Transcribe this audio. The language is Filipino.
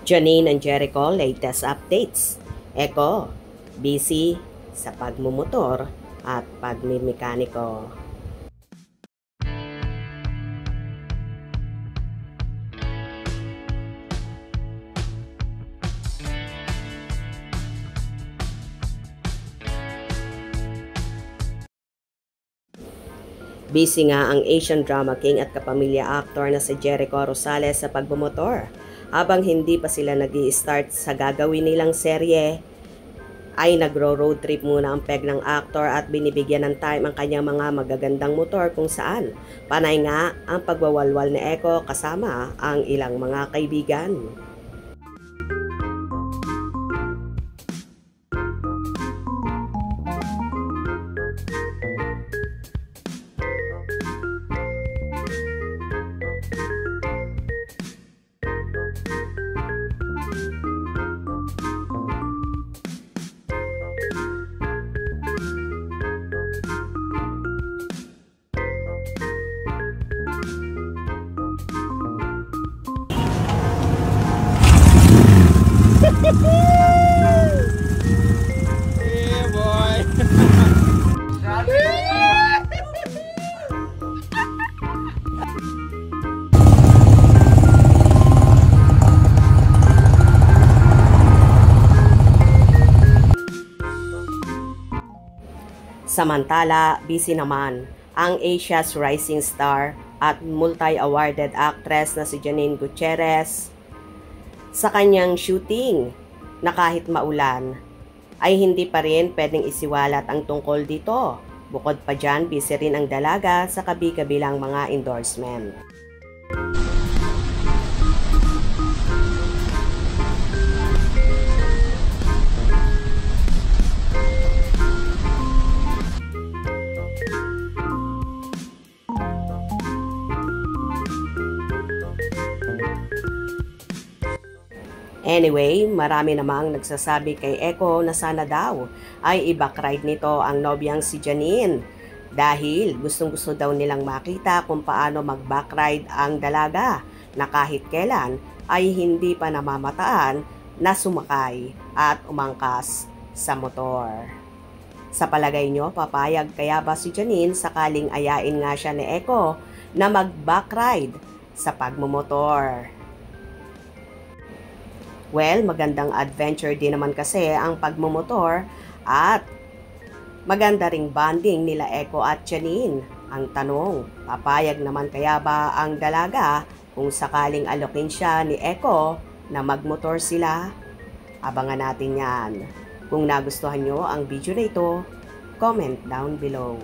Janine and Jericho latest updates. Eko, busy sa pagmumotor at pagmimekaniko. Busy nga ang Asian drama king at kapamilya actor na si Jericho Rosales sa pagbumotor. Habang hindi pa sila nag-i-start sa gagawin nilang serye, ay nagro-road trip muna ang peg ng actor at binibigyan ng time ang kanyang mga magagandang motor kung saan panay nga ang pagwawalwal ni Eko kasama ang ilang mga kaibigan. Yeah, boy. Samantala, busy naman ang Asia's rising star at multi-awarded actress na si Janine Gutierrez sa kanyang shooting na kahit maulan ay hindi pa rin pwedeng isiwalat ang tungkol dito. Bukod pa dyan, busy rin ang dalaga sa kabi-kabilang mga endorsement. Anyway, marami namang nagsasabi kay Eko na sana daw ay i-backride nito ang nobyang si Janine dahil gustong-gusto daw nilang makita kung paano mag-backride ang dalaga na kahit kailan ay hindi pa namamataan na sumakay at umangkas sa motor. Sa palagay nyo, papayag kaya ba si Janine sakaling ayain nga siya ni Eko na mag-backride sa pagmumotor? Well, magandang adventure din naman kasi ang pagmumotor at maganda ring bonding nila Eko at Janine. Ang tanong, papayag naman kaya ba ang dalaga kung sakaling alokin siya ni Eko na magmotor sila? Abangan natin yan. Kung nagustuhan nyo ang video na ito, comment down below.